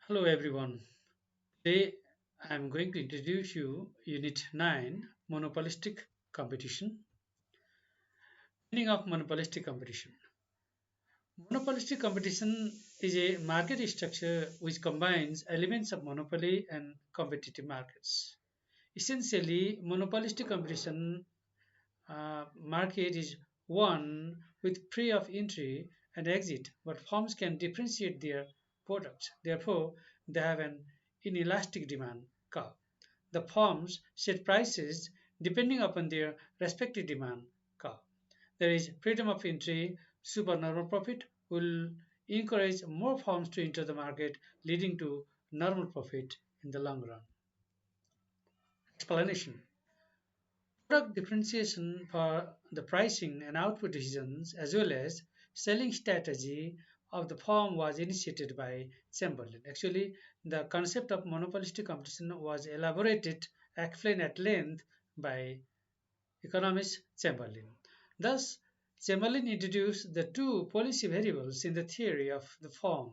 Hello everyone. Today I'm going to introduce you Unit 9 Monopolistic Competition. Meaning of monopolistic competition. Monopolistic competition is a market structure which combines elements of monopoly and competitive markets. Essentially, monopolistic competition market is one with free of entry and exit, but firms can differentiate their products. Therefore, they have an inelastic demand curve. The firms set prices depending upon their respective demand curve. There is freedom of entry. Supernormal profit will encourage more firms to enter the market, leading to normal profit in the long run. Explanation. Product differentiation for the pricing and output decisions as well as selling strategy of the firm was initiated by Chamberlain. Actually, the concept of monopolistic competition was elaborated, explained at length by economist Chamberlain. Thus, Chamberlain introduced the two policy variables in the theory of the firm,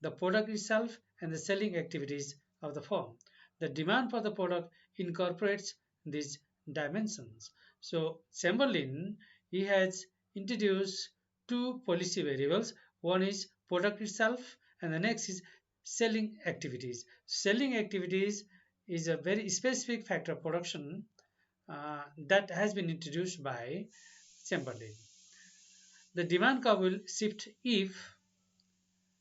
the product itself and the selling activities of the firm. The demand for the product incorporates these dimensions. So, Chamberlain he has introduced two policy variables. One is product itself, and the next is selling activities. Selling activities is a very specific factor of production that has been introduced by Chamberlain. The demand curve will shift if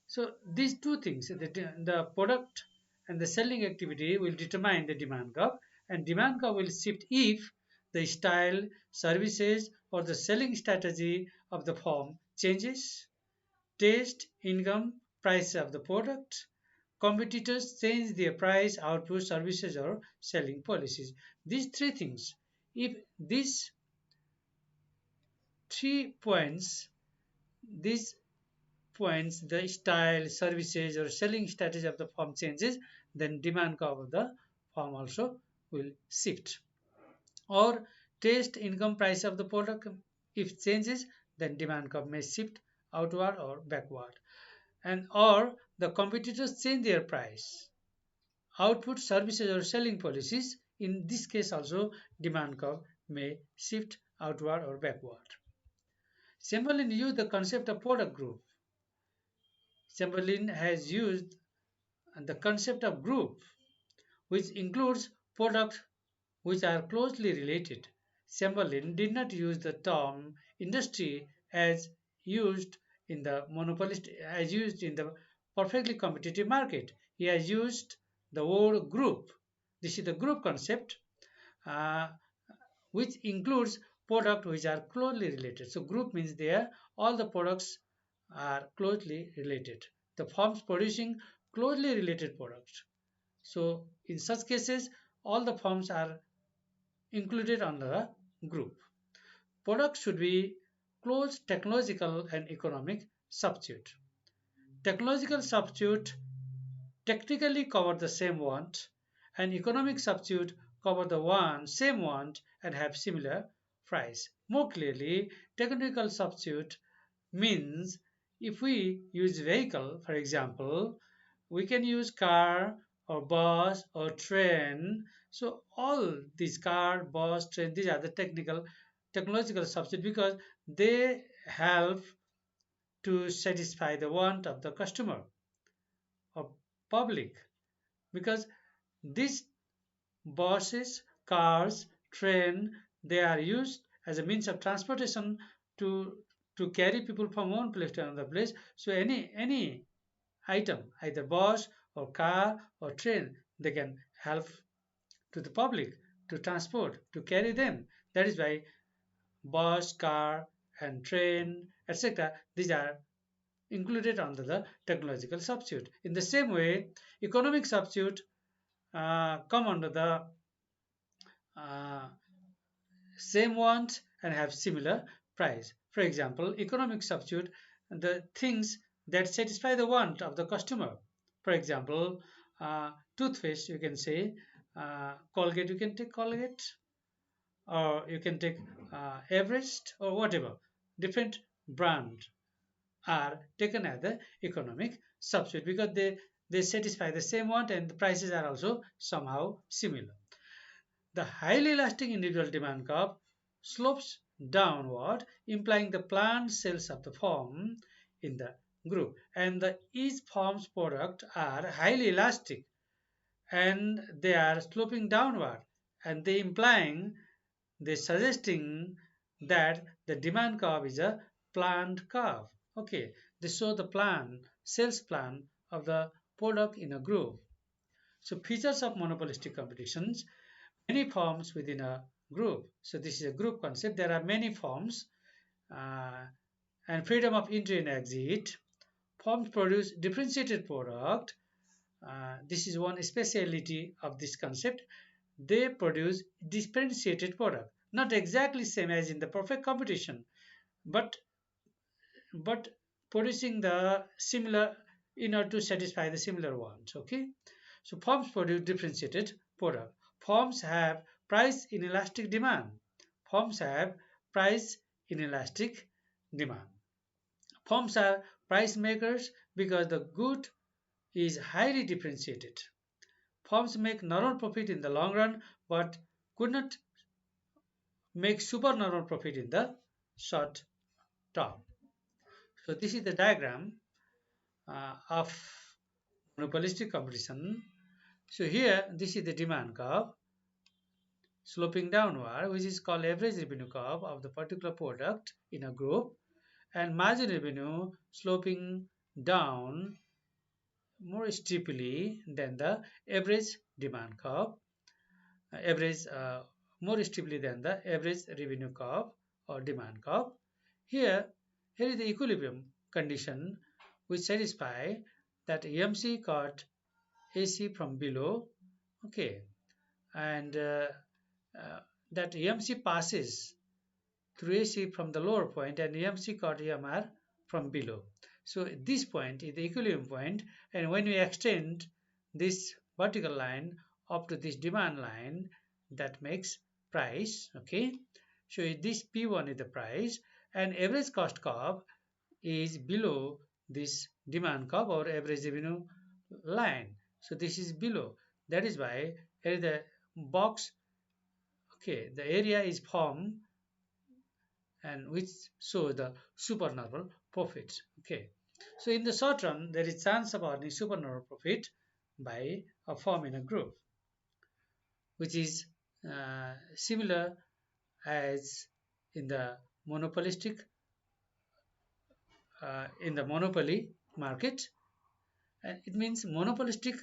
so these two things the product and the selling activity will determine the demand curve, and demand curve will shift if the style, services, or the selling strategy of the firm changes, taste, income, price of the product. Competitors change their price, output, services, or selling policies. These three things, if these 3 points, these points, the style, services, or selling strategy of the firm changes, then demand curve of the firm also will shift. Or taste, income, price of the product, if changes, then demand curve may shift outward or backward. And or the competitors change their price, output, services, or selling policies. In this case, also demand curve may shift outward or backward. Chamberlain used the concept of product group. Chamberlain has used the concept of group, which includes products which are closely related. Chamberlain did not use the term industry as used in the monopolist as used in the perfectly competitive market. He has used the word group. This is the group concept, uh, which includes products which are closely related. So group means there all the products are closely related. The firms producing closely related products. So in such cases, all the firms are included under a group. Products should be close technological and economic substitute. Technological substitute technically cover the same want, and economic substitute cover the one same want and have similar price. More clearly, technical substitute means if we use vehicle, for example, we can use car or bus or train. So all these car, bus, train, these are the technological substitute because they help to satisfy the want of the customer or public, because these buses, cars, train, they are used as a means of transportation to to carry people from one place to another place. So any item, either bus or car or train, they can help to the public to transport, to carry them. That is why bus, car, and train, etc. These are included under the technological substitute. In the same way, economic substitute come under the uh, same want and have similar price. For example, economic substitute the things that satisfy the want of the customer. For example, toothpaste you can say, Colgate you can take Colgate, or you can take Everest or whatever. Different brand are taken as the economic substitute because they satisfy the same want and the prices are also somehow similar. The highly elastic individual demand curve slopes downward, implying the planned sales of the firm in the group. And the each firm's product are highly elastic and they are sloping downward, and they suggesting that the demand curve is a planned curve. Okay, they show the sales plan of the product in a group. So features of monopolistic competitions: many firms within a group. So this is a group concept. There are many firms, uh, and freedom of entry and exit. Firms produce differentiated product. This is one speciality of this concept. They produce differentiated product, not exactly same as in the perfect competition, but but producing the similar in order to satisfy the similar wants. Okay, so firms produce differentiated product. Firms have price inelastic demand. Firms have price inelastic demand. Firms are price makers because the good is highly differentiated. Firms make normal profit in the long run but could not make super normal profit in the short term. So this is the diagram of monopolistic competition. So here this is the demand curve sloping downward, which is called average revenue curve of the particular product in a group, and margin revenue sloping down more steeply than the average demand curve, average more steeply than the average revenue curve or demand curve. Here, here is the equilibrium condition which satisfy that EMC cut AC from below, okay, and uh, that EMC passes through AC from the lower point and EMC cut EMR from below. So this point is the equilibrium point, and when we extend this vertical line up to this demand line, that makes price. Okay, so this P1 is the price, and average cost curve is below this demand curve or average revenue line. So this is below. That is why here is the box. Okay, the area is formed and which shows the supernormal profit. Okay, so in the short run, there is chance of earning supernormal profit by a firm in a group, which is similar as in the monopolistic in the monopoly market. And it means monopolistic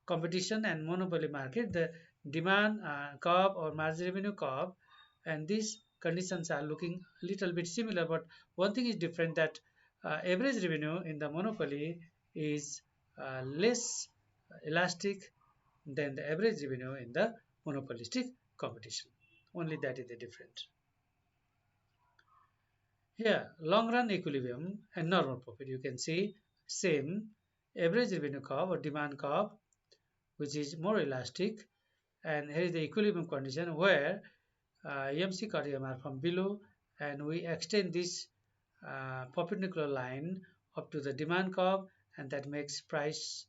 competition and monopoly market, the demand curve or margin revenue curve, and these conditions are looking a little bit similar, but one thing is different, that average revenue in the monopoly is less elastic than the average revenue in the monopolistic competition. Only that is the difference. Here, long run equilibrium and normal profit. You can see same average revenue curve or demand curve, which is more elastic, and here is the equilibrium condition where EMC cut EMR from below, and we extend this perpendicular line up to the demand curve, and that makes price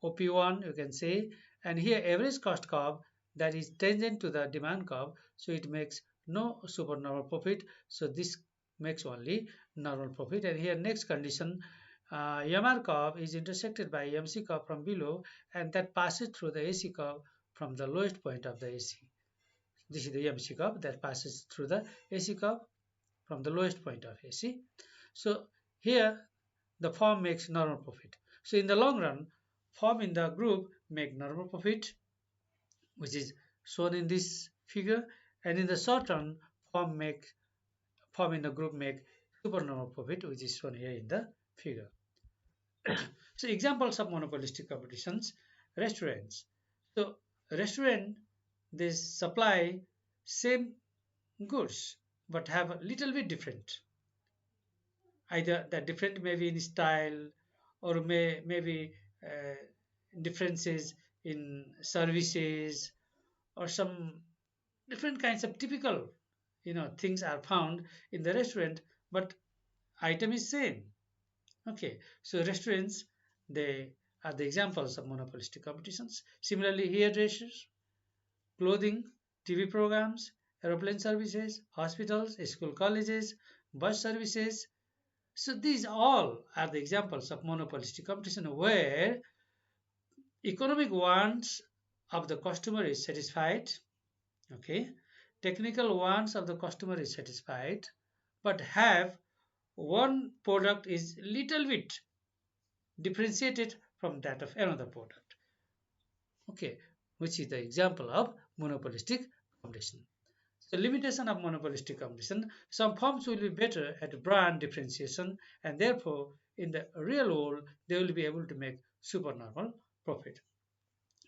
OP1, you can say. And here average cost curve, that is tangent to the demand curve, so it makes no supernormal profit, so this makes only normal profit. And here next condition, MR curve is intersected by MC curve from below, and that passes through the AC curve from the lowest point of the AC. This is the MC curve that passes through the AC curve from the lowest point of AC. So here the firm makes normal profit. So in the long run, firm in the group make normal profit, which is shown in this figure, and in the short run, firm in the group make supernormal profit, which is shown here in the figure. So examples of monopolistic competitions: restaurants. So restaurant, they supply same goods but have a little bit different. Either the different maybe in style, or maybe uh, differences in services, or some different kinds of typical things are found in the restaurant, but item is same. Okay, so restaurants, they are the examples of monopolistic competitions. Similarly, hairdressers, clothing, TV programs, aeroplane services, hospitals, school colleges, bus services. So these all are the examples of monopolistic competition where economic wants of the customer is satisfied, okay, technical wants of the customer is satisfied, but have one product is little bit differentiated from that of another product, okay, which is the example of monopolistic competition. The limitation of monopolistic competition, some firms will be better at brand differentiation and therefore in the real world they will be able to make supernormal profit.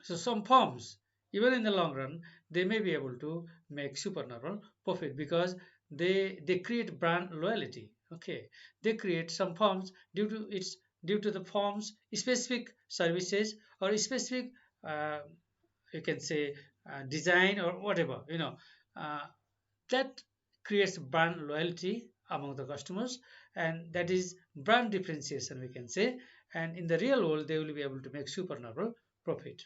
So some firms, even in the long run, they may be able to make supernormal profit because they create brand loyalty. Okay, they create some firms due to the firm's specific services or specific uh, you can say design or whatever uh, that creates brand loyalty among the customers, and that is brand differentiation we can say, and in the real world they will be able to make supernormal profit.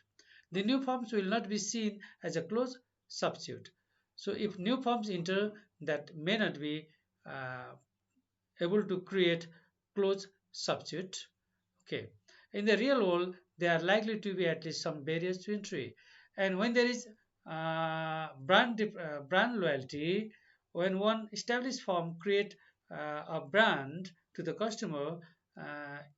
The new firms will not be seen as a close substitute. So if new firms enter, that may not be uh, able to create close substitute. Okay. In the real world, there are likely to be at least some barriers to entry. And when there is brand loyalty, when one established firm create a brand to the customer,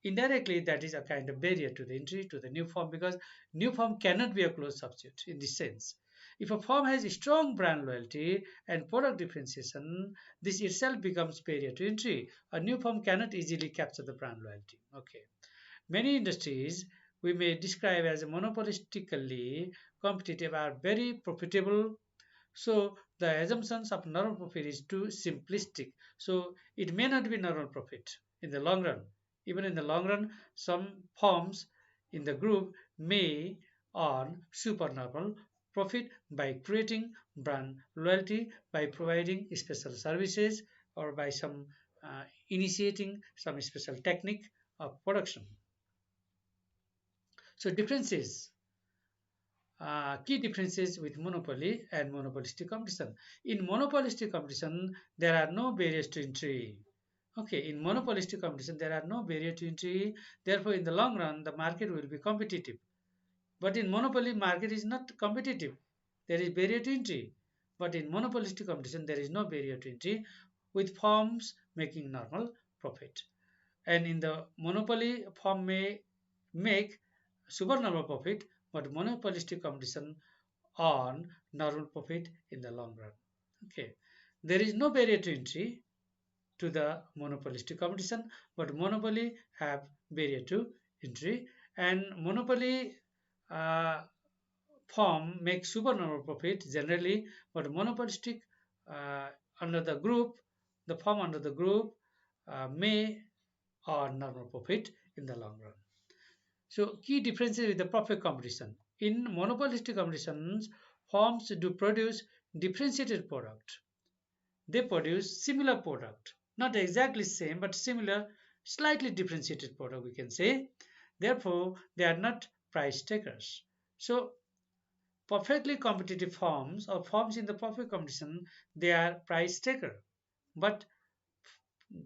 indirectly that is a kind of barrier to the entry to the new firm because new firm cannot be a close substitute in this sense. If a firm has strong brand loyalty and product differentiation, this itself becomes barrier to entry. A new firm cannot easily capture the brand loyalty. Okay. Many industries we may describe as monopolistically competitive are very profitable, so the assumptions of normal profit is too simplistic. So it may not be normal profit in the long run. Even in the long run, some firms in the group may earn supernormal profit by creating brand loyalty, by providing special services, or by some initiating some special technique of production. So differences, key differences with monopoly and monopolistic competition. In monopolistic competition, there are no barriers to entry. Okay, in monopolistic competition, there are no barrier to entry. Therefore, in the long run, the market will be competitive. But in monopoly, market is not competitive. There is barrier to entry. But in monopolistic competition, there is no barrier to entry with firms making normal profit. And in the monopoly, firm may make supernormal profit, but monopolistic competition on normal profit in the long run. Okay, there is no barrier to entry to the monopolistic competition, but monopoly have barrier to entry, and monopoly uh, firm make supernormal profit generally, but monopolistic uh, under the group, the firm under the group may earn normal profit in the long run. So key differences with the profit competition. In monopolistic competitions, firms do produce differentiated product. They produce similar product, not exactly same, but similar, slightly differentiated product we can say. Therefore, they are not price takers. So perfectly competitive firms or firms in the profit competition, they are price taker. But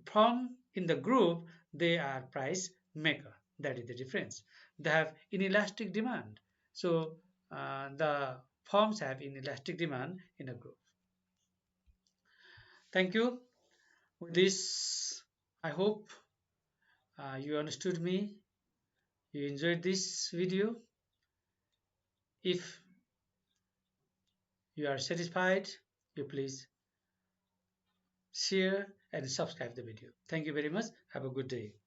from in the group, they are price maker. That is the difference. They have inelastic demand. So the firms have inelastic demand in a group. Thank you. With this, I hope you understood me. You enjoyed this video. If you are satisfied, you please share and subscribe the video. Thank you very much. Have a good day.